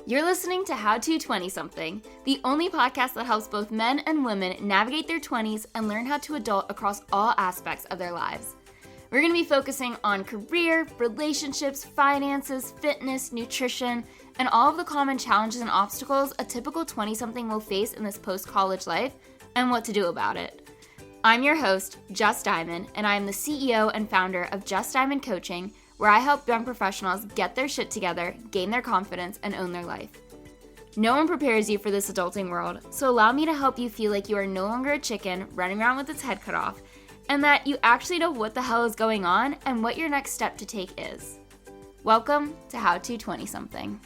You're listening to How to 20-something, the only podcast that helps both men and women navigate their 20s and learn how to adult across all aspects of their lives. We're going to be focusing on career, relationships, finances, fitness, nutrition, and all of the common challenges and obstacles a typical 20-something will face in this post-college life and what to do about it. I'm your host, Just Diamond, and I am the CEO and founder of Just Diamond Coaching, where I help young professionals get their shit together, gain their confidence, and own their life. No one prepares you for this adulting world, so allow me to help you feel like you are no longer a chicken running around with its head cut off, and that you actually know what the hell is going on and what your next step to take is. Welcome to How to 20-something.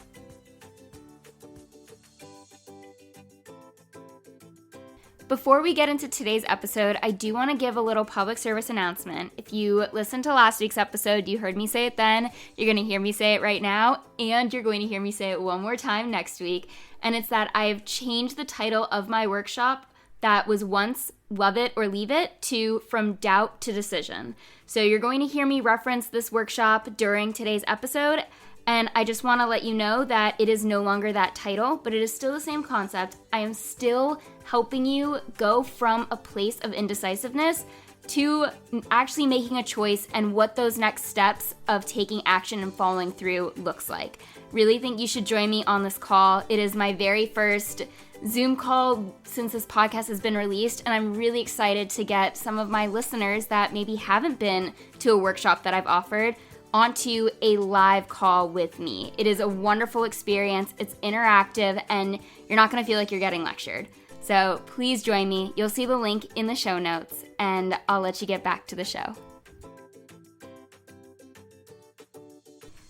Before we get into today's episode, I do want to give a little public service announcement. If you listened to last week's episode, you heard me say it then, you're going to hear me say it right now, and you're going to hear me say it one more time next week. And it's that I've changed the title of my workshop that was once Love It or Leave It to From Doubt to Decision. So you're going to hear me reference this workshop during today's episode. And I just want to let you know that it is no longer that title, but it is still the same concept. I am still helping you go from a place of indecisiveness to actually making a choice and what those next steps of taking action and following through looks like. Really think you should join me on this call. It is my very first Zoom call since this podcast has been released, and I'm really excited to get some of my listeners that maybe haven't been to a workshop that I've offered onto a live call with me. It is a wonderful experience. It's interactive, and you're not going to feel like you're getting lectured. So please join me. You'll see the link in the show notes, and I'll let you get back to the show.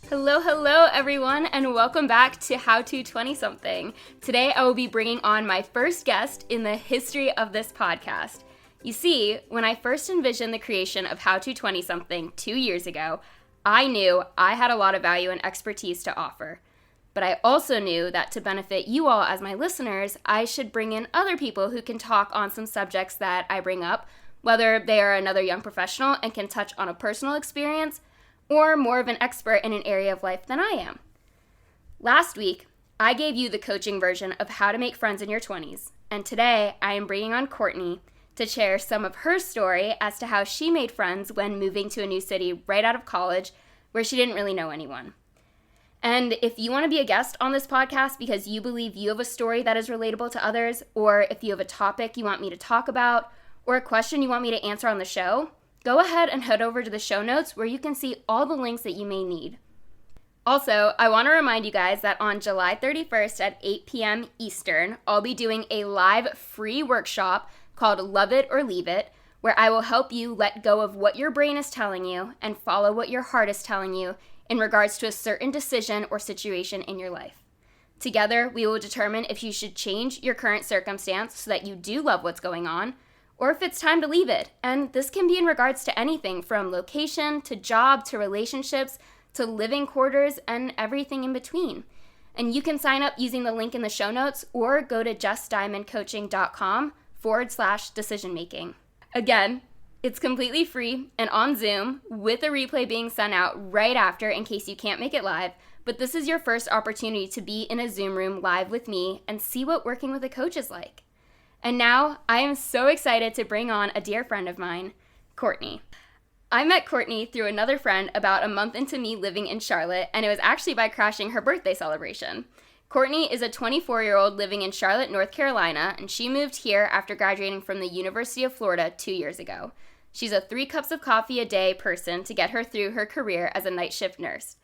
Hello, everyone, and welcome back to How to 20-something. Today, I will be bringing on my first guest in the history of this podcast. You see, when I first envisioned the creation of How to 20-something 2 years ago, I knew I had a lot of value and expertise to offer. But I also knew that to benefit you all as my listeners, I should bring in other people who can talk on some subjects that I bring up, whether they are another young professional and can touch on a personal experience, or more of an expert in an area of life than I am. Last week, I gave you the coaching version of how to make friends in your 20s, and today I am bringing on Courtney to share some of her story as to how she made friends when moving to a new city right out of college where she didn't really know anyone. And if you want to be a guest on this podcast because you believe you have a story that is relatable to others, or if you have a topic you want me to talk about, or a question you want me to answer on the show, go ahead and head over to the show notes where you can see all the links that you may need. Also, I want to remind you guys that on July 31st at 8 p.m. Eastern, I'll be doing a live free workshop called Love It or Leave It, where I will help you let go of what your brain is telling you and follow what your heart is telling you in regards to a certain decision or situation in your life. Together, we will determine if you should change your current circumstance so that you do love what's going on, or if it's time to leave it. And this can be in regards to anything from location to job to relationships to living quarters and everything in between. And you can sign up using the link in the show notes or go to justdiamondcoaching.com/decision making. Again, it's completely free and on Zoom with a replay being sent out right after in case you can't make it live, but this is your first opportunity to be in a Zoom room live with me and see what working with a coach is like. And now I am so excited to bring on a dear friend of mine, Courtney. I met Courtney through another friend about a month into me living in Charlotte, and it was actually by crashing her birthday celebration. Courtney is a 24-year-old living in Charlotte, North Carolina, and she moved here after graduating from the University of Florida 2 years ago. She's a 3 cups of coffee a day person to get her through her career as a night shift nurse.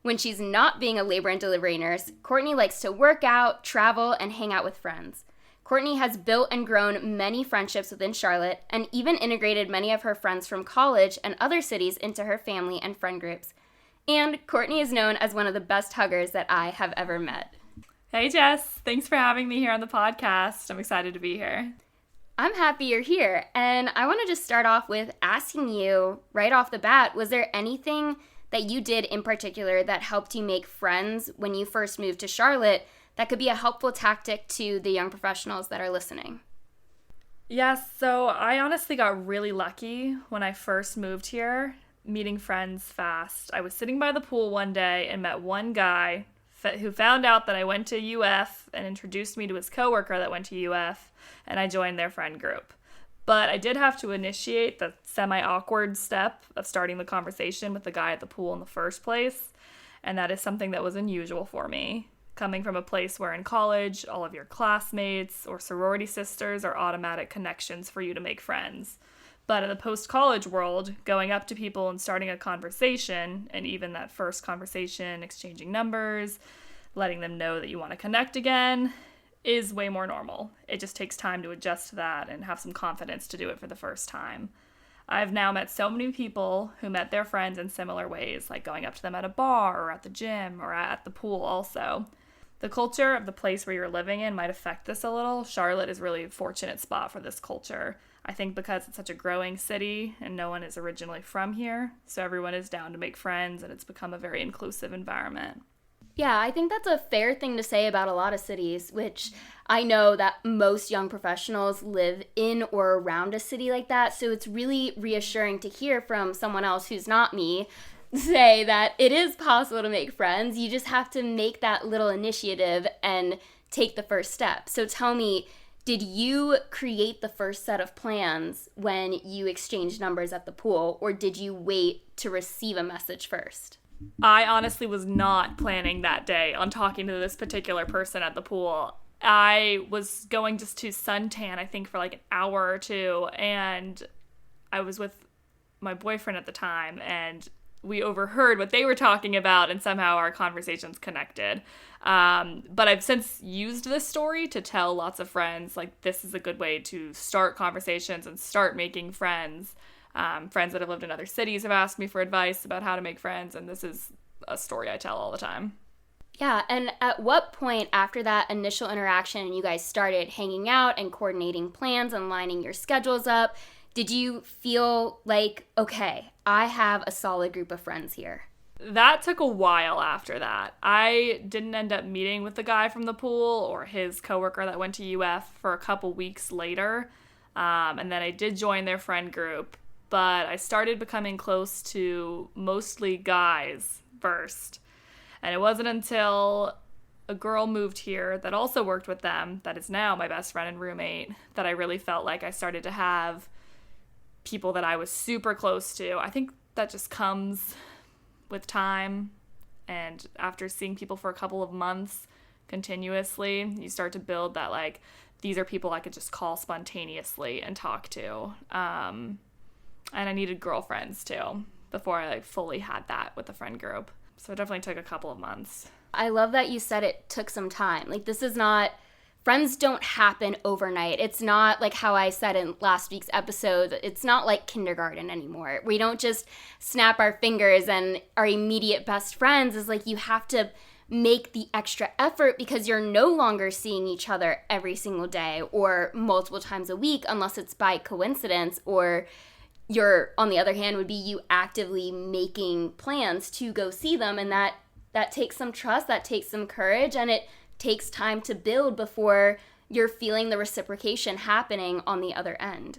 When she's not being a labor and delivery nurse, Courtney likes to work out, travel, and hang out with friends. Courtney has built and grown many friendships within Charlotte and even integrated many of her friends from college and other cities into her family and friend groups. And Courtney is known as one of the best huggers that I have ever met. Hey Jess, thanks for having me here on the podcast. I'm excited to be here. I'm happy you're here, and I want to just start off with asking you right off the bat, was there anything that you did in particular that helped you make friends when you first moved to Charlotte that could be a helpful tactic to the young professionals that are listening? Yes, so I honestly got really lucky when I first moved here, meeting friends fast. I was sitting by the pool one day and met one guy, who found out that I went to UF and introduced me to his coworker that went to UF, and I joined their friend group. But I did have to initiate the semi-awkward step of starting the conversation with the guy at the pool in the first place, and that is something that was unusual for me. Coming from a place where in college, all of your classmates or sorority sisters are automatic connections for you to make friends. But in the post-college world, going up to people and starting a conversation, and even that first conversation, exchanging numbers, letting them know that you want to connect again, is way more normal. It just takes time to adjust to that and have some confidence to do it for the first time. I've now met so many people who met their friends in similar ways, like going up to them at a bar or at the gym or at the pool also. The culture of the place where you're living in might affect this a little. Charlotte is really a fortunate spot for this culture. I think because it's such a growing city and no one is originally from here, so everyone is down to make friends and it's become a very inclusive environment. Yeah, I think that's a fair thing to say about a lot of cities, which I know that most young professionals live in or around a city like that, so it's really reassuring to hear from someone else who's not me say that it is possible to make friends. You just have to make that little initiative and take the first step. So tell me, did you create the first set of plans when you exchanged numbers at the pool, or did you wait to receive a message first? I honestly was not planning that day on talking to this particular person at the pool. I was going just to suntan, I think, for like an hour or two, and I was with my boyfriend at the time, and we overheard what they were talking about, and somehow our conversations connected. But I've since used this story to tell lots of friends, like, this is a good way to start conversations and start making friends. Friends that have lived in other cities have asked me for advice about how to make friends, and this is a story I tell all the time. Yeah, and at what point after that initial interaction and you guys started hanging out and coordinating plans and lining your schedules up, did you feel like, okay, I have a solid group of friends here? That took a while after that. I didn't end up meeting with the guy from the pool or his coworker that went to UF for a couple weeks later, and then I did join their friend group, but I started becoming close to mostly guys first. And it wasn't until a girl moved here that also worked with them, that is now my best friend and roommate, that I really felt like I started to have people that I was super close to. I think that just comes with time, and after seeing people for a couple of months continuously, you start to build that, like, these are people I could just call spontaneously and talk to. And I needed girlfriends too before I fully had that with the friend group. So it definitely took a couple of months. I love that you said it took some time. Like, this is not, friends don't happen overnight. It's not like how I said in last week's episode, it's not like kindergarten anymore. We don't just snap our fingers and our immediate best friends. Is like, you have to make the extra effort because you're no longer seeing each other every single day or multiple times a week unless it's by coincidence, or you're, on the other hand, would be you actively making plans to go see them, and that takes some trust, that takes some courage, and it takes time to build before you're feeling the reciprocation happening on the other end.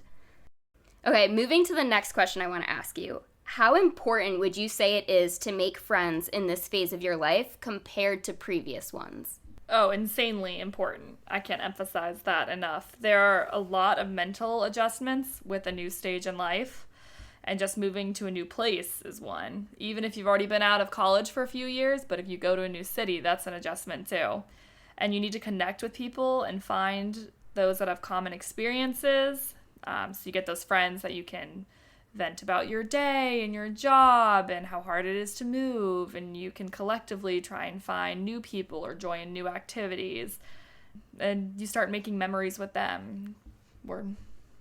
Okay, moving to the next question I want to ask you. How important would you say it is to make friends in this phase of your life compared to previous ones? Oh, insanely important. I can't emphasize that enough. There are a lot of mental adjustments with a new stage in life, and just moving to a new place is one. Even if you've already been out of college for a few years, but if you go to a new city, that's an adjustment too. And you need to connect with people and find those that have common experiences. So you get those friends that you can vent about your day and your job and how hard it is to move, and you can collectively try and find new people or join new activities, and you start making memories with them. We're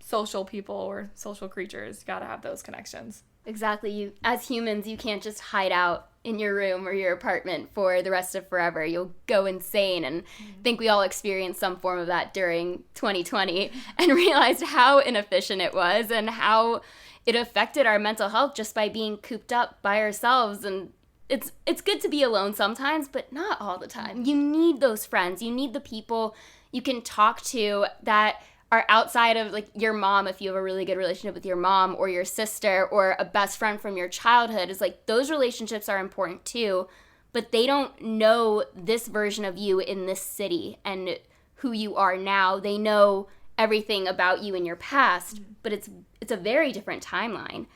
social people or social creatures. You gotta have those connections. Exactly. You, as humans, you can't just hide out in your room or your apartment for the rest of forever. You'll go insane, and I think we all experienced some form of that during 2020 and realized how inefficient it was and how it affected our mental health just by being cooped up by ourselves. And it's good to be alone sometimes, but not all the time. You need those friends. You need the people you can talk to that are outside of, like, your mom, if you have a really good relationship with your mom, or your sister, or a best friend from your childhood. Is like, those relationships are important too, but they don't know this version of you in this city and who you are now. They know everything about you in your past, but it's a very different timeline.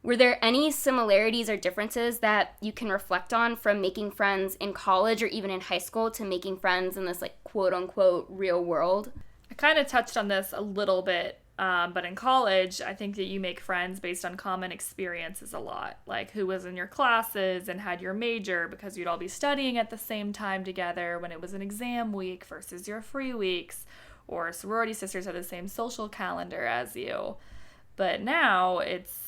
Were there any similarities or differences that you can reflect on from making friends in college or even in high school to making friends in this like quote unquote real world? I kind of touched on this a little bit, but in college, I think that you make friends based on common experiences a lot, like who was in your classes and had your major, because you'd all be studying at the same time together when it was an exam week versus your free weeks, or sorority sisters had the same social calendar as you. But now it's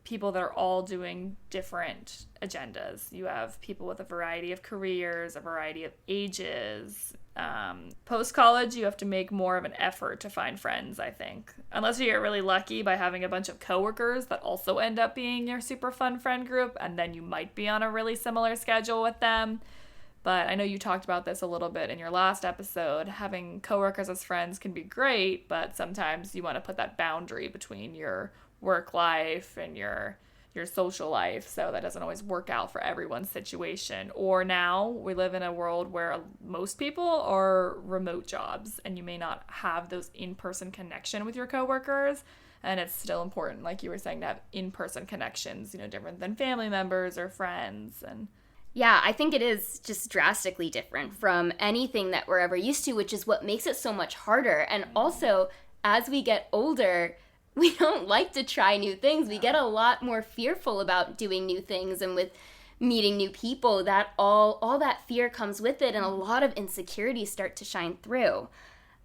people that are all doing different agendas. You have people with a variety of careers, a variety of ages. Post-college, you have to make more of an effort to find friends, I think. Unless you get really lucky by having a bunch of coworkers that also end up being your super fun friend group, and then you might be on a really similar schedule with them. But I know you talked about this a little bit in your last episode. Having coworkers as friends can be great, but sometimes you want to put that boundary between your work life and your social life, so that doesn't always work out for everyone's situation. Or now we live in a world where most people are remote jobs, and you may not have those in-person connection with your coworkers, and it's still important, like you were saying, to have in-person connections, different than family members or friends. And yeah, I think it is just drastically different from anything that we're ever used to, which is what makes it so much harder. And also, as we get older, we don't like to try new things. We get a lot more fearful about doing new things, and with meeting new people, that all that fear comes with it, and a lot of insecurities start to shine through.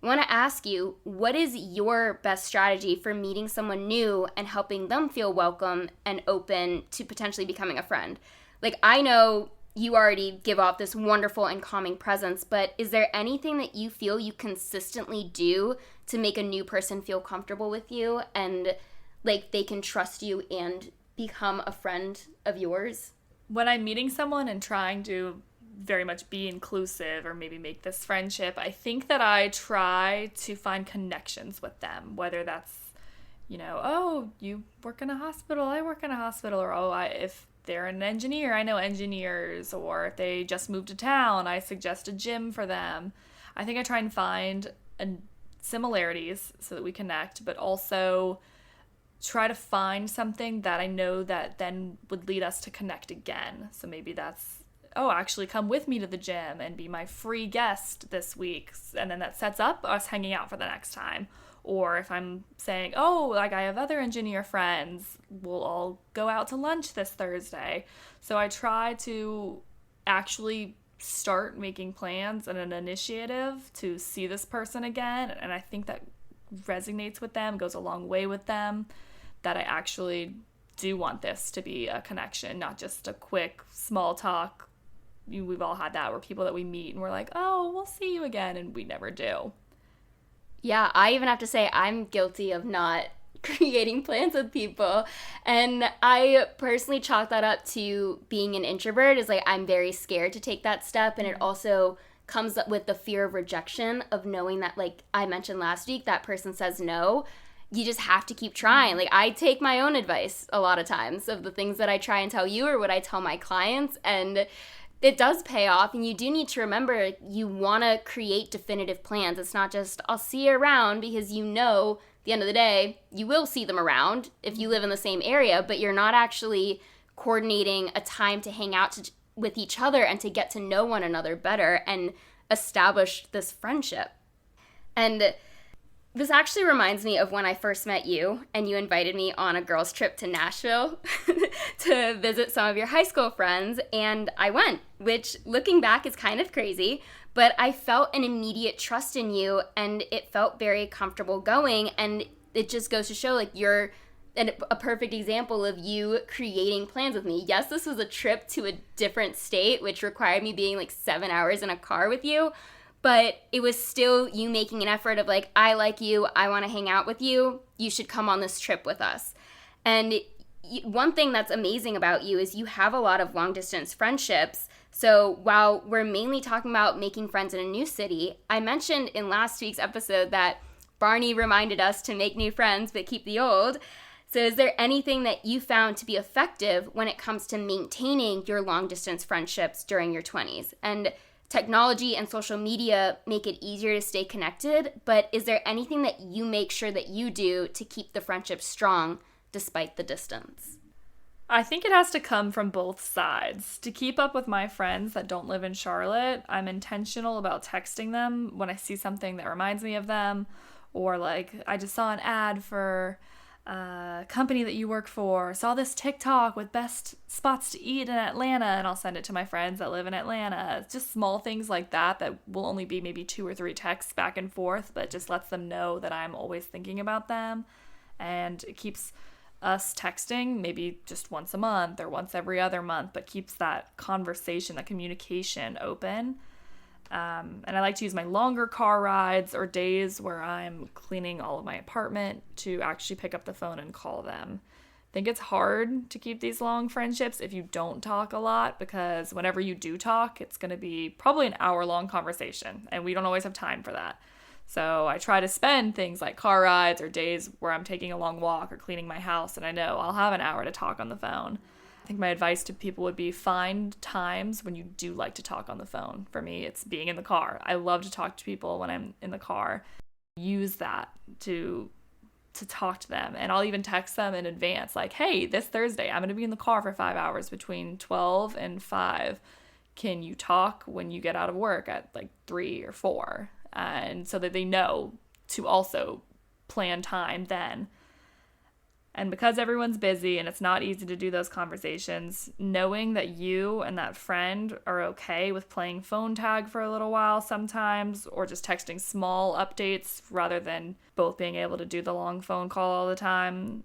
I want to ask you, what is your best strategy for meeting someone new and helping them feel welcome and open to potentially becoming a friend? Like, I know you already give off this wonderful and calming presence, but is there anything that you feel you consistently do to make a new person feel comfortable with you and like they can trust you and become a friend of yours? When I'm meeting someone and trying to very much be inclusive or maybe make this friendship, I think that I try to find connections with them, whether that's, oh, you work in a hospital, I work in a hospital, or if they're an engineer, I know engineers, or if they just moved to town, I suggest a gym for them. I think I try and find similarities so that we connect, but also try to find something that I know that then would lead us to connect again. So maybe that's, actually come with me to the gym and be my free guest this week, and then that sets up us hanging out for the next time. Or if I'm saying, I have other engineer friends, we'll all go out to lunch this Thursday. So I try to actually start making plans and an initiative to see this person again. And I think that resonates with them, goes a long way with them, that I actually do want this to be a connection, not just a quick small talk. We've all had that, where people that we meet and we're like, we'll see you again, and we never do. Yeah, I even have to say I'm guilty of not creating plans with people. And I personally chalk that up to being an introvert. Is like I'm very scared to take that step. And it also comes up with the fear of rejection, of knowing that, like I mentioned last week, that person says no. You just have to keep trying. Like, I take my own advice a lot of times of the things that I try and tell you or what I tell my clients, and it does pay off. And you do need to remember, you want to create definitive plans. It's not just, I'll see you around, because at the end of the day, you will see them around if you live in the same area, but you're not actually coordinating a time to hang out with each other and to get to know one another better and establish this friendship. And this actually reminds me of when I first met you and you invited me on a girls' trip to Nashville to visit some of your high school friends, and I went, which looking back is kind of crazy, but I felt an immediate trust in you, and it felt very comfortable going, and it just goes to show, like, you're a perfect example of you creating plans with me. Yes, this was a trip to a different state, which required me being like 7 hours in a car with you, but it was still you making an effort of like, I like you, I want to hang out with you, you should come on this trip with us. And one thing that's amazing about you is you have a lot of long distance friendships. So while we're mainly talking about making friends in a new city, I mentioned in last week's episode that Barney reminded us to make new friends but keep the old. So is there anything that you found to be effective when it comes to maintaining your long distance friendships during your 20s? And technology and social media make it easier to stay connected, but is there anything that you make sure that you do to keep the friendship strong despite the distance? I think it has to come from both sides. To keep up with my friends that don't live in Charlotte, I'm intentional about texting them when I see something that reminds me of them, or like I just saw an ad for a company that you work for, saw this TikTok with best spots to eat in Atlanta, and I'll send it to my friends that live in Atlanta. It's just small things like that will only be maybe 2 or 3 texts back and forth, but just lets them know that I'm always thinking about them. And it keeps us texting maybe just once a month or once every other month, but keeps that conversation, that communication open. And I like to use my longer car rides or days where I'm cleaning all of my apartment to actually pick up the phone and call them. I think it's hard to keep these long friendships if you don't talk a lot, because whenever you do talk, it's going to be probably an hour-long conversation, and we don't always have time for that. So I try to spend things like car rides or days where I'm taking a long walk or cleaning my house, and I know I'll have an hour to talk on the phone. I think my advice to people would be find times when you do like to talk on the phone. For me, it's being in the car. I love to talk to people when I'm in the car. Use that to talk to them. And I'll even text them in advance, like, hey, this Thursday, I'm going to be in the car for 5 hours between 12 and 5. Can you talk when you get out of work at like 3 or 4? And so that they know to also plan time then. And because everyone's busy and it's not easy to do those conversations, knowing that you and that friend are okay with playing phone tag for a little while sometimes, or just texting small updates rather than both being able to do the long phone call all the time,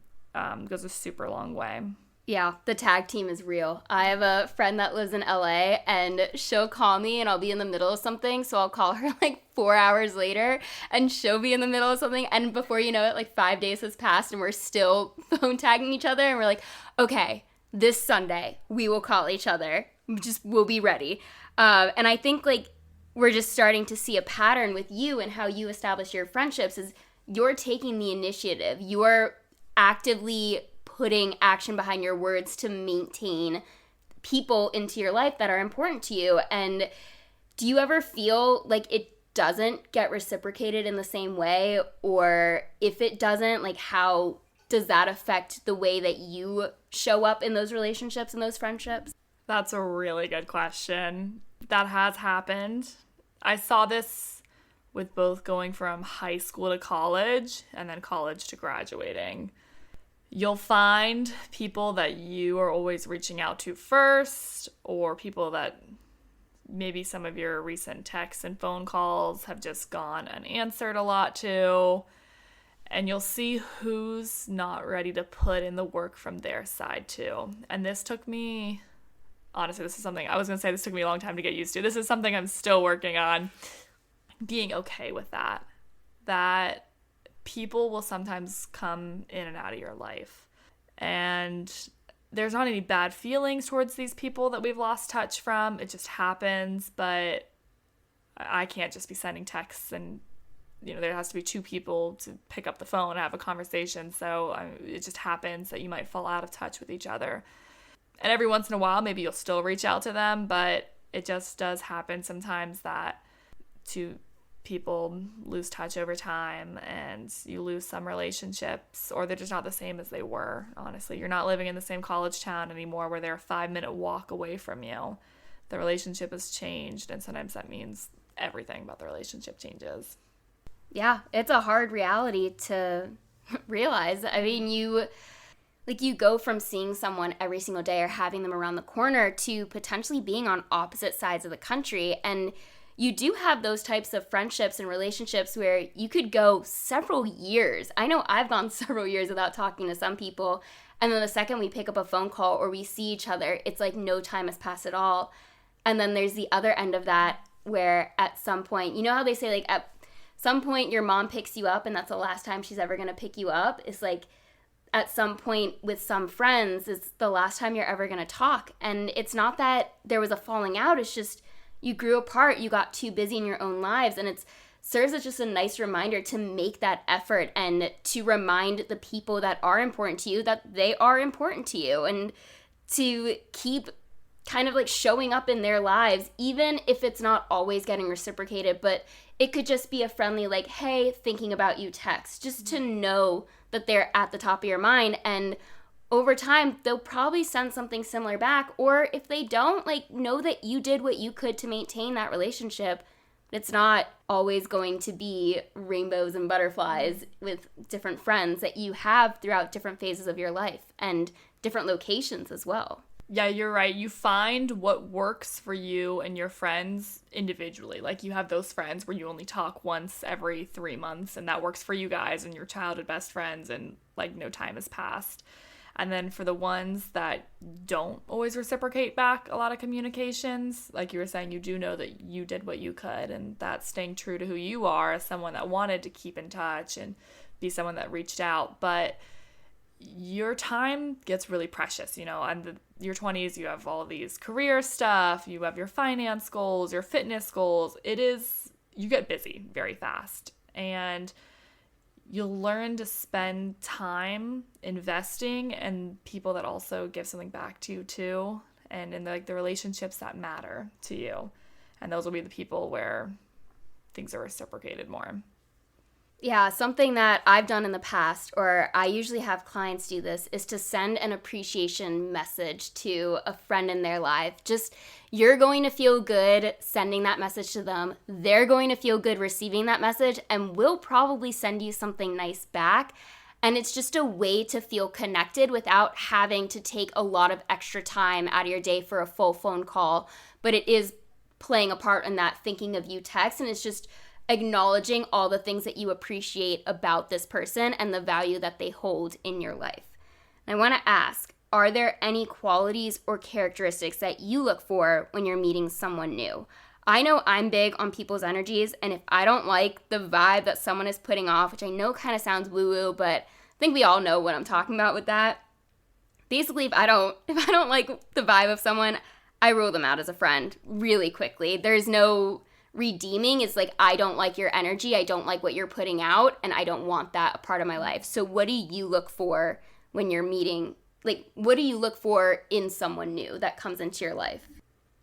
goes a super long way. Yeah, the tag team is real. I have a friend that lives in LA, and she'll call me and I'll be in the middle of something. So I'll call her like 4 hours later and she'll be in the middle of something. And before you know it, like 5 days has passed and we're still phone tagging each other. And we're like, okay, this Sunday we will call each other. We'll be ready. And I think like we're just starting to see a pattern with you and how you establish your friendships is you're taking the initiative. You're actively putting action behind your words to maintain people into your life that are important to you. And do you ever feel like it doesn't get reciprocated in the same way? Or if it doesn't, like how does that affect the way that you show up in those relationships and those friendships? That's a really good question. That has happened. I saw this with both going from high school to college and then college to graduating. You'll find people that you are always reaching out to first, or people that maybe some of your recent texts and phone calls have just gone unanswered a lot to. And you'll see who's not ready to put in the work from their side too. And this took me, honestly, this took me a long time to get used to. This is something I'm still working on. Being okay with that. That people will sometimes come in and out of your life. And there's not any bad feelings towards these people that we've lost touch from. It just happens. But I can't just be sending texts, and there has to be 2 people to pick up the phone and have a conversation. So it just happens that you might fall out of touch with each other. And every once in a while, maybe you'll still reach out to them, but it just does happen sometimes that people lose touch over time, and you lose some relationships, or they're just not the same as they were. Honestly, you're not living in the same college town anymore where they're a 5-minute walk away from you. The relationship has changed, and sometimes that means everything about the relationship changes. Yeah, it's a hard reality to realize. I mean, you go from seeing someone every single day or having them around the corner to potentially being on opposite sides of the country. And you do have those types of friendships and relationships where you could go several years. I know I've gone several years without talking to some people. And then the second we pick up a phone call or we see each other, it's like no time has passed at all. And then there's the other end of that where at some point, you know how they say like at some point your mom picks you up and that's the last time she's ever going to pick you up? It's like at some point with some friends, it's the last time you're ever going to talk. And it's not that there was a falling out. It's just you grew apart. You got too busy in your own lives. And it's serves as just a nice reminder to make that effort and to remind the people that are important to you that they are important to you, and to keep kind of like showing up in their lives, even if it's not always getting reciprocated. But it could just be a friendly, like, hey, thinking about you text, just to know that they're at the top of your mind. And over time, they'll probably send something similar back. Or if they don't, like, know that you did what you could to maintain that relationship. It's not always going to be rainbows and butterflies with different friends that you have throughout different phases of your life and different locations as well. Yeah, you're right. You find what works for you and your friends individually. Like, you have those friends where you only talk once every 3 months, and that works for you guys and your childhood best friends, and like no time has passed. And then for the ones that don't always reciprocate back a lot of communications, like you were saying, you do know that you did what you could, and that's staying true to who you are as someone that wanted to keep in touch and be someone that reached out. But your time gets really precious, you know, and your 20s, you have all these career stuff, you have your finance goals, your fitness goals. You get busy very fast, and you'll learn to spend time investing in people that also give something back to you too, and in the relationships that matter to you. And those will be the people where things are reciprocated more. Yeah, something that I've done in the past, or I usually have clients do this, is to send an appreciation message to a friend in their life. Just, you're going to feel good sending that message to them. They're going to feel good receiving that message, and will probably send you something nice back. And it's just a way to feel connected without having to take a lot of extra time out of your day for a full phone call. But it is playing a part in that thinking of you text, and it's just acknowledging all the things that you appreciate about this person and the value that they hold in your life. And I want to ask, are there any qualities or characteristics that you look for when you're meeting someone new? I know I'm big on people's energies, and if I don't like the vibe that someone is putting off, which I know kind of sounds woo-woo, but I think we all know what I'm talking about with that. Basically, if I don't like the vibe of someone, I rule them out as a friend really quickly. There's no redeeming. It's like, I don't like your energy, I don't like what you're putting out, and I don't want that a part of my life. So what do you look for when you're meeting, like, what do you look for in someone new that comes into your life?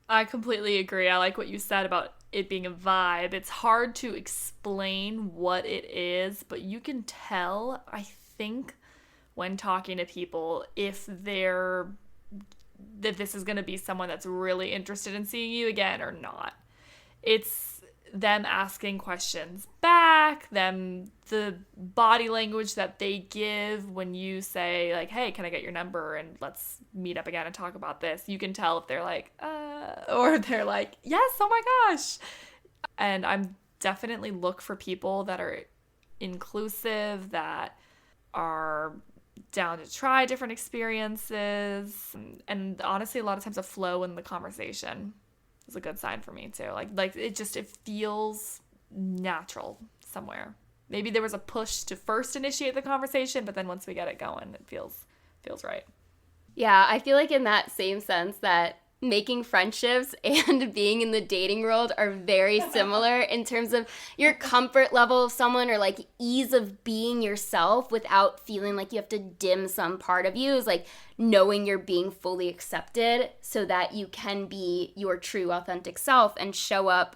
I completely agree. I like what you said about it being a vibe. It's hard to explain what it is, but you can tell, I think, when talking to people, if this is going to be someone that's really interested in seeing you again or not. It's them asking questions back, the body language that they give when you say, like, hey, can I get your number and let's meet up again and talk about this. You can tell if they're like, or they're like, yes, oh my gosh. And I'm definitely look for people that are inclusive, that are down to try different experiences, and honestly, a lot of times a flow in the conversation is a good sign for me too. Like it feels natural somewhere. Maybe there was a push to first initiate the conversation, but then once we get it going, it feels right. Yeah, I feel like in that same sense that making friendships and being in the dating world are very similar in terms of your comfort level of someone, or like ease of being yourself without feeling like you have to dim some part of you, is like knowing you're being fully accepted so that you can be your true authentic self and show up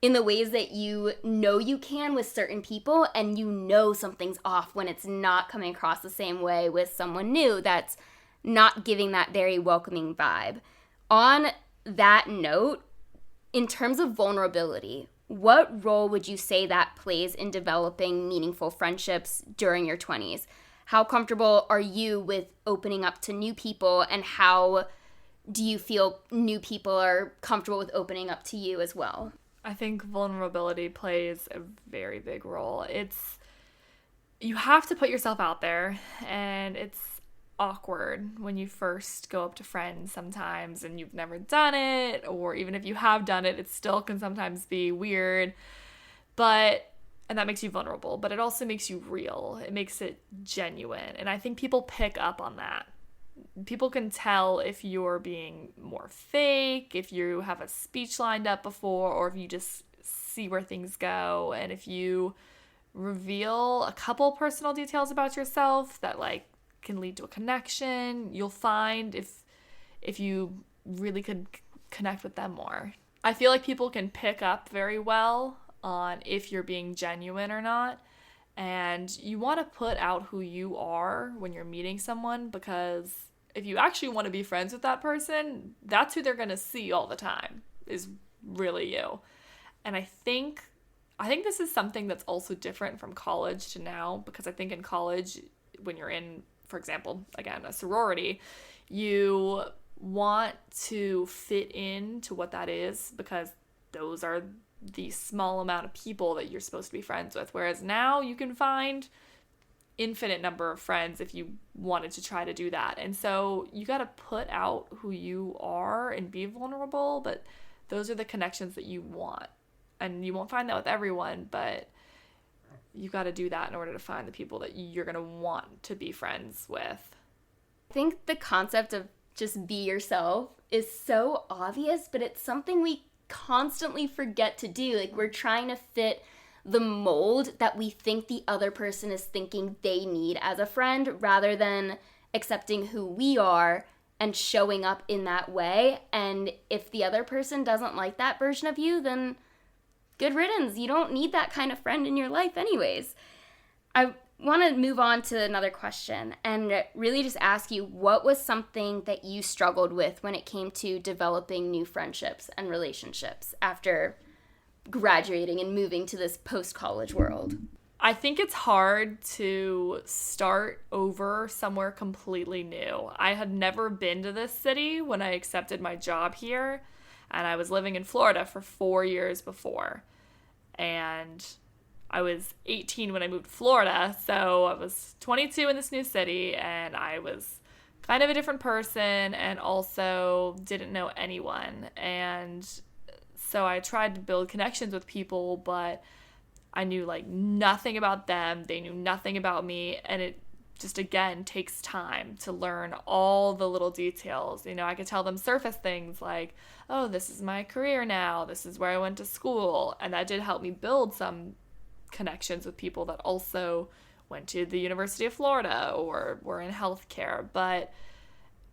in the ways that you know you can with certain people, and you know something's off when it's not coming across the same way with someone new that's not giving that very welcoming vibe. On that note, in terms of vulnerability, what role would you say that plays in developing meaningful friendships during your 20s? How comfortable are you with opening up to new people, and how do you feel new people are comfortable with opening up to you as well? I think vulnerability plays a very big role. You have to put yourself out there, and it's awkward when you first go up to friends sometimes and you've never done it, or even if you have done it, it still can sometimes be weird, and that makes you vulnerable, but it also makes you real. It makes it genuine, and I think people pick up on that. People can tell if you're being more fake, if you have a speech lined up before, or if you just see where things go. And if you reveal a couple personal details about yourself that like can lead to a connection, you'll find if you really could connect with them more. I feel like people can pick up very well on if you're being genuine or not. And you want to put out who you are when you're meeting someone, because if you actually want to be friends with that person, that's who they're going to see all the time, is really you. And I think this is something that's also different from college to now, because I think in college, when you're in, for example, again, a sorority, you want to fit into what that is, because those are the small amount of people that you're supposed to be friends with. Whereas now you can find infinite number of friends if you wanted to try to do that. And so you got to put out who you are and be vulnerable, but those are the connections that you want. And you won't find that with everyone, but you got to do that in order to find the people that you're going to want to be friends with. I think the concept of just be yourself is so obvious, but it's something we constantly forget to do. Like, we're trying to fit the mold that we think the other person is thinking they need as a friend, rather than accepting who we are and showing up in that way. And if the other person doesn't like that version of you, then good riddance. You don't need that kind of friend in your life anyways. I want to move on to another question and really just ask you, what was something that you struggled with when it came to developing new friendships and relationships after graduating and moving to this post-college world? I think it's hard to start over somewhere completely new. I had never been to this city when I accepted my job here, and I was living in Florida for 4 years before. And I was 18 when I moved to Florida, so I was 22 in this new city, and I was kind of a different person and also didn't know anyone. And so I tried to build connections with people, but I knew like nothing about them. They knew nothing about me, and it just, again, takes time to learn all the little details. You know, I could tell them surface things like, oh, this is my career now, this is where I went to school, and that did help me build some connections with people that also went to the University of Florida or were in healthcare. But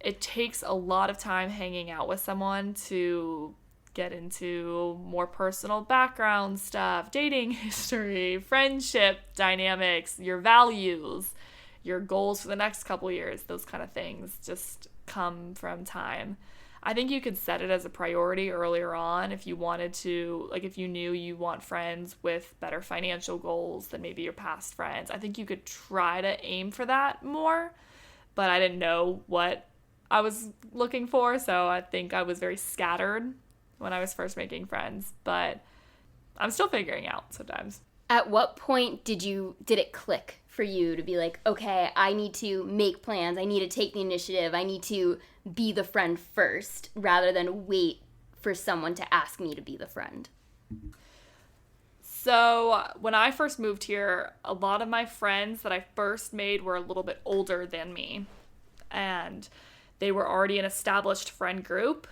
it takes a lot of time hanging out with someone to get into more personal background stuff, dating history, friendship dynamics, your values, your goals for the next couple years. Those kind of things just come from time. I think you could set it as a priority earlier on if you wanted to, like if you knew you want friends with better financial goals than maybe your past friends. I think you could try to aim for that more, but I didn't know what I was looking for, so I think I was very scattered when I was first making friends, but I'm still figuring out sometimes. At what point did it click for you to be like, okay, I need to make plans, I need to take the initiative, I need to be the friend first, rather than wait for someone to ask me to be the friend? So when I first moved here, a lot of my friends that I first made were a little bit older than me, and they were already an established friend group,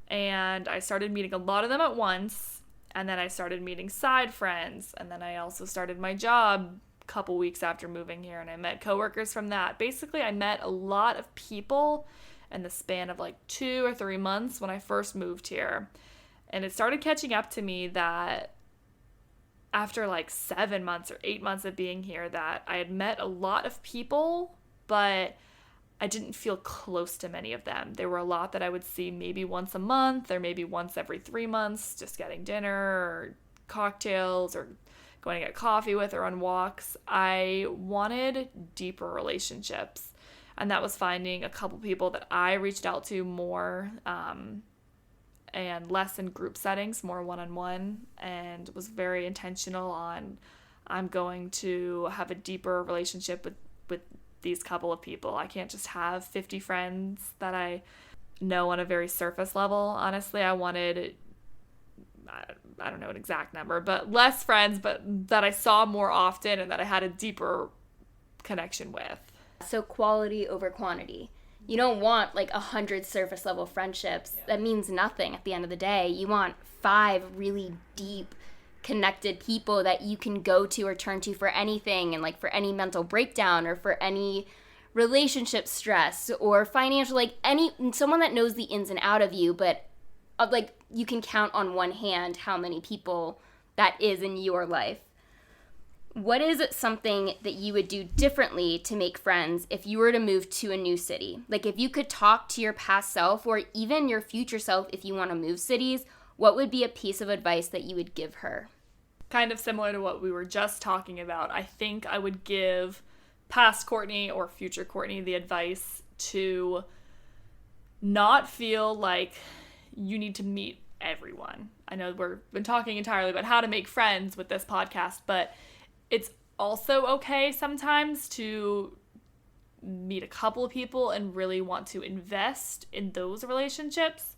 and I started meeting a lot of them at once, and then I started meeting side friends, and then I also started my job a couple weeks after moving here, and I met coworkers from that. Basically, I met a lot of people in the span of like 2 or 3 months when I first moved here, and it started catching up to me that after like 7 months or 8 months of being here, that I had met a lot of people, but I didn't feel close to many of them. There were a lot that I would see maybe once a month or maybe once every 3 months, just getting dinner or cocktails or going to get coffee with or on walks. I wanted deeper relationships, and that was finding a couple people that I reached out to more and less in group settings, more one-on-one, and was very intentional on I'm going to have a deeper relationship with these couple of people. I can't just have 50 friends that I know on a very surface level. Honestly, I wanted, I don't know an exact number, but less friends, but that I saw more often and that I had a deeper connection with. So quality over quantity. You don't want like 100 surface level friendships. That means nothing at the end of the day. You want 5 really deep connected people that you can go to or turn to for anything, and like for any mental breakdown or for any relationship stress or financial, like someone that knows the ins and out of you, but like you can count on one hand how many people that is in your life. What is something that you would do differently to make friends if you were to move to a new city? Like if you could talk to your past self or even your future self if you want to move cities, what would be a piece of advice that you would give her? Kind of similar to what we were just talking about. I think I would give past Courtney or future Courtney the advice to not feel like you need to meet everyone. I know we've been talking entirely about how to make friends with this podcast, but it's also okay sometimes to meet a couple of people and really want to invest in those relationships.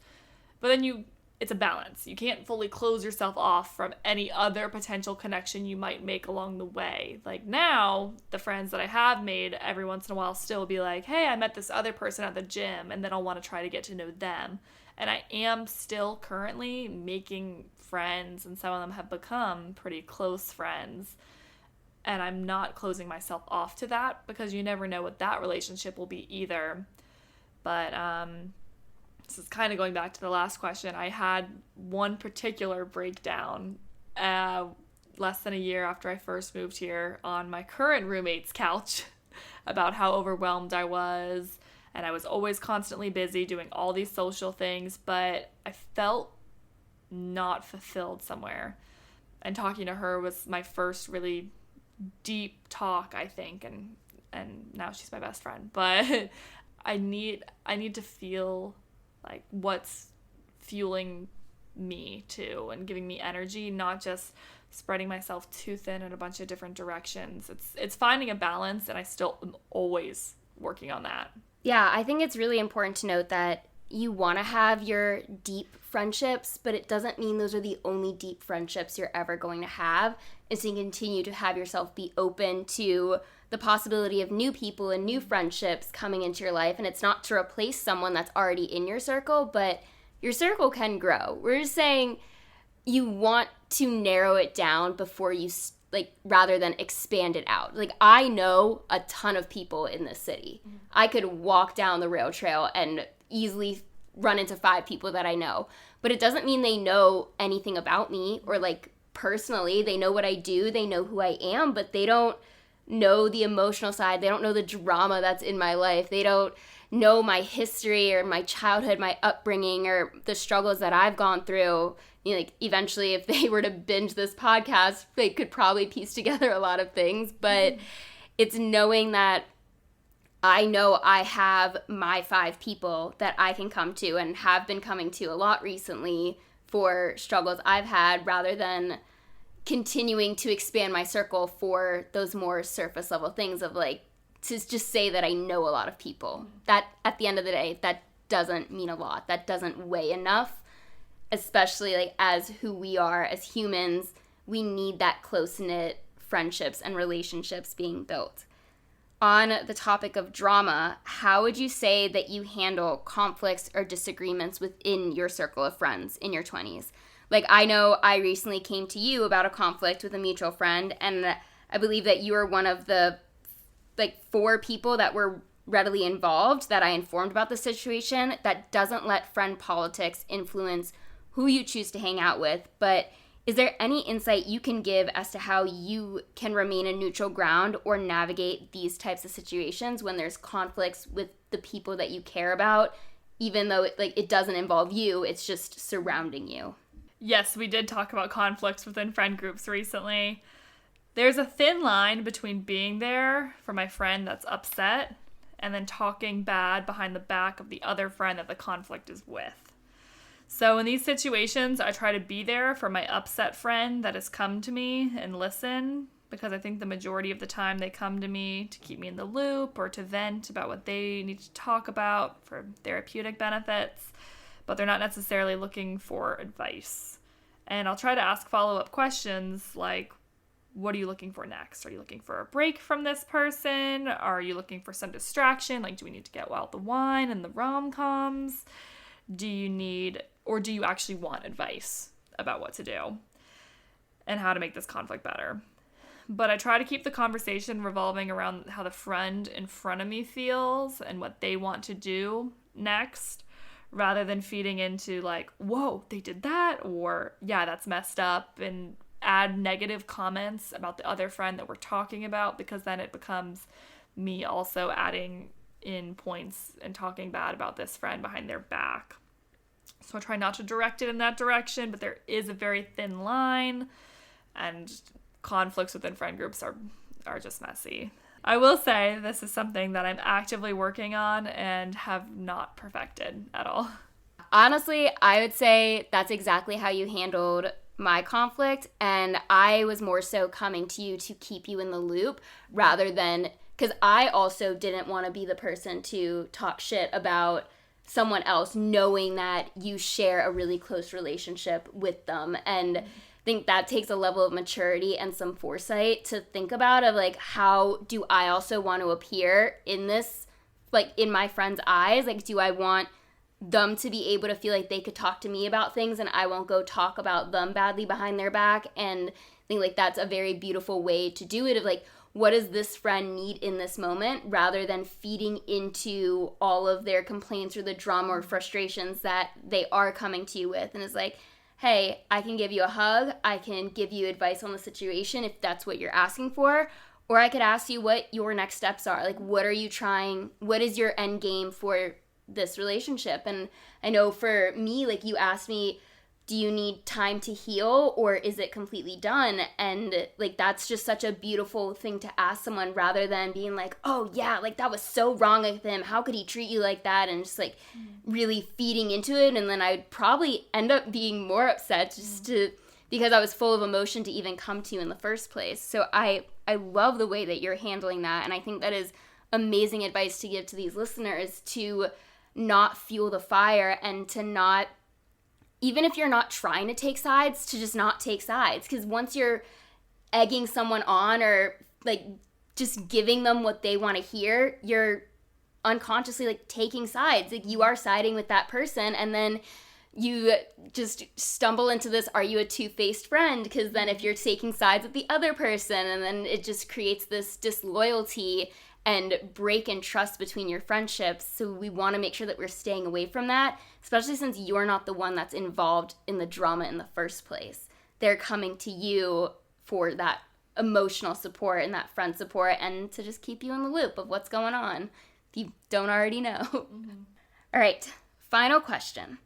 But then it's a balance. You can't fully close yourself off from any other potential connection you might make along the way. Like now, the friends that I have made every once in a while still be like, hey, I met this other person at the gym, and then I'll want to try to get to know them. And I am still currently making friends, and some of them have become pretty close friends. And I'm not closing myself off to that because you never know what that relationship will be either. But this is kind of going back to the last question. I had one particular breakdown less than a year after I first moved here on my current roommate's couch about how overwhelmed I was. And I was always constantly busy doing all these social things, but I felt not fulfilled somewhere. And talking to her was my first really deep talk, I think, and now she's my best friend. But I need to feel like what's fueling me too and giving me energy, not just spreading myself too thin in a bunch of different directions. It's finding a balance, and I still am always working on that. Yeah, I think it's really important to note that you want to have your deep friendships, but it doesn't mean those are the only deep friendships you're ever going to have. And so you continue to have yourself be open to the possibility of new people and new friendships coming into your life. And it's not to replace someone that's already in your circle, but your circle can grow. We're just saying you want to narrow it down before you rather than expand it out. Like, I know a ton of people in this city. Mm-hmm. I could walk down the rail trail and easily run into 5 people that I know. But it doesn't mean they know anything about me or, like, personally. They know what I do. They know who I am, but they don't know the emotional side. They don't know the drama that's in my life. They don't know my history or my childhood, my upbringing, or the struggles that I've gone through. You know, like, eventually, if they were to binge this podcast, they could probably piece together a lot of things. But it's knowing that I know I have my 5 people that I can come to and have been coming to a lot recently for struggles I've had, rather than continuing to expand my circle for those more surface level things of, like, to just say that I know a lot of people. That, at the end of the day, that doesn't mean a lot. That doesn't weigh enough. Especially, like, as who we are as humans, we need that close-knit friendships and relationships being built. On the topic of drama, how would you say that you handle conflicts or disagreements within your circle of friends in your 20s? Like, I know I recently came to you about a conflict with a mutual friend, and I believe that you were one of the, 4 people that were readily involved, that I informed about the situation, that doesn't let friend politics influence who you choose to hang out with. But is there any insight you can give as to how you can remain a neutral ground or navigate these types of situations when there's conflicts with the people that you care about, even though it doesn't involve you, it's just surrounding you? Yes, we did talk about conflicts within friend groups recently. There's a thin line between being there for my friend that's upset and then talking bad behind the back of the other friend that the conflict is with. So in these situations, I try to be there for my upset friend that has come to me and listen, because I think the majority of the time they come to me to keep me in the loop or to vent about what they need to talk about for therapeutic benefits, but they're not necessarily looking for advice. And I'll try to ask follow-up questions like, what are you looking for next? Are you looking for a break from this person? Are you looking for some distraction? Like, do we need to get out the wine and the rom-coms? Do you actually want advice about what to do? and how to make this conflict better. But I try to keep the conversation revolving around how the friend in front of me feels and what they want to do next, rather than feeding into like, whoa, they did that, or yeah, that's messed up, and add negative comments about the other friend that we're talking about, because then it becomes me also adding in points and talking bad about this friend behind their back. So I try not to direct it in that direction, but there is a very thin line, and conflicts within friend groups are just messy. I will say this is something that I'm actively working on and have not perfected at all. Honestly, I would say that's exactly how you handled my conflict, and I was more so coming to you to keep you in the loop rather than, because I also didn't want to be the person to talk shit about someone else knowing that you share a really close relationship with them. And I think that takes a level of maturity and some foresight to think about of like, how do I also want to appear in this, like in my friends' eyes? Like, do I want them to be able to feel like they could talk to me about things and I won't go talk about them badly behind their back? And I think like that's a very beautiful way to do it, of like, what does this friend need in this moment, rather than feeding into all of their complaints or the drama or frustrations that they are coming to you with. And it's like, hey, I can give you a hug, I can give you advice on the situation if that's what you're asking for, or I could ask you what your next steps are. Like, what are you trying, what is your end game for this relationship? And I know for me, like, you asked me, do you need time to heal or is it completely done? And like, that's just such a beautiful thing to ask someone, rather than being like, oh yeah, like that was so wrong of him, how could he treat you like that? And just like really feeding into it. And then I'd probably end up being more upset because I was full of emotion to even come to you in the first place. So I love the way that you're handling that. And I think that is amazing advice to give to these listeners, to not fuel the fire and to not, even if you're not trying to take sides, to just not take sides. Because once you're egging someone on or like just giving them what they want to hear, you're unconsciously like taking sides. Like, you are siding with that person, and then you just stumble into this, are you a two-faced friend? Because then if you're taking sides with the other person, and then it just creates this disloyalty and break in trust between your friendships. So we want to make sure that we're staying away from that, especially since you're not the one that's involved in the drama in the first place. They're coming to you for that emotional support and that friend support, and to just keep you in the loop of what's going on if you don't already know. Mm-hmm. All right, final question.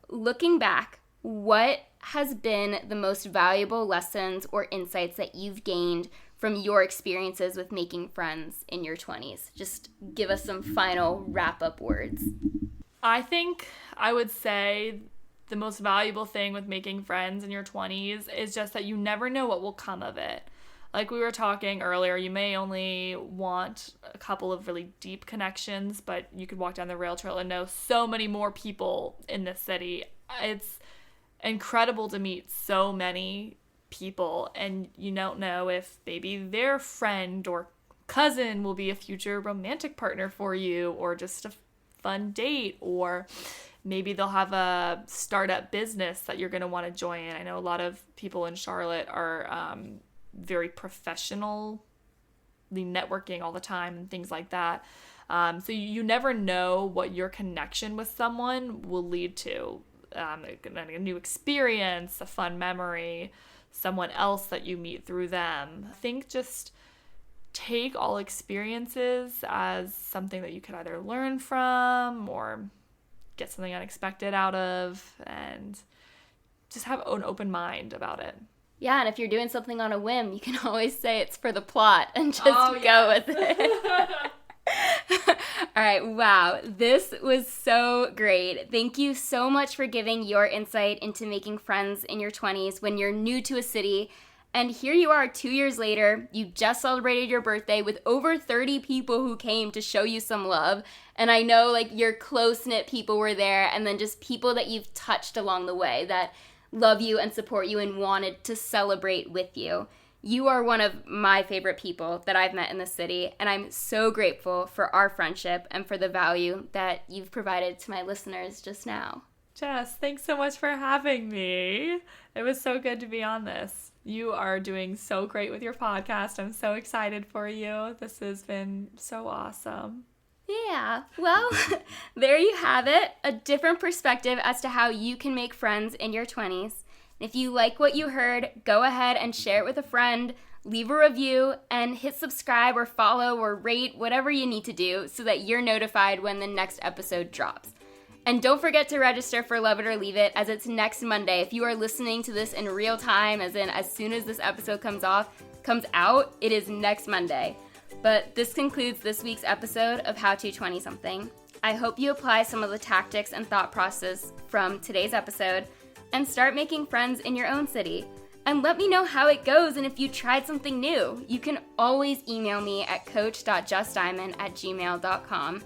Looking back, what has been the most valuable lessons or insights that you've gained from your experiences with making friends in your 20s? Just give us some final wrap-up words. I think I would say the most valuable thing with making friends in your 20s is just that you never know what will come of it. Like we were talking earlier, you may only want a couple of really deep connections, but you could walk down the rail trail and know so many more people in this city. It's incredible to meet so many people, and you don't know if maybe their friend or cousin will be a future romantic partner for you, or just a fun date, or maybe they'll have a startup business that you're going to want to join. I know a lot of people in Charlotte are very professionally networking all the time and things like that. So you never know what your connection with someone will lead to. A new experience, a fun memory, someone else that you meet through them. I think just take all experiences as something that you could either learn from or get something unexpected out of, and just have an open mind about it. Yeah, and if you're doing something on a whim, you can always say it's for the plot and just go with it. All right, wow, this was so great. Thank you so much for giving your insight into making friends in your 20s when you're new to a city. And here you are 2 years later, you just celebrated your birthday with over 30 people who came to show you some love. And I know like your close-knit people were there, and then just people that you've touched along the way that love you and support you and wanted to celebrate with you. You are one of my favorite people that I've met in the city, and I'm so grateful for our friendship and for the value that you've provided to my listeners just now. Jess, thanks so much for having me. It was so good to be on this. You are doing so great with your podcast. I'm so excited for you. This has been so awesome. Yeah, well, there you have it, a different perspective as to how you can make friends in your 20s. If you like what you heard, go ahead and share it with a friend, leave a review, and hit subscribe or follow or rate, whatever you need to do so that you're notified when the next episode drops. And don't forget to register for Love It or Leave It, as it's next Monday. If you are listening to this in real time, as in as soon as this episode comes out, it is next Monday. But this concludes this week's episode of How to 20-something. I hope you apply some of the tactics and thought process from today's episode and start making friends in your own city. And let me know how it goes and if you tried something new. You can always email me at coach.justdiamond@gmail.com.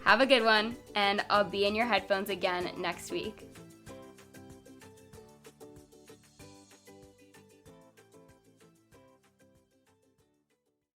Have a good one, and I'll be in your headphones again next week.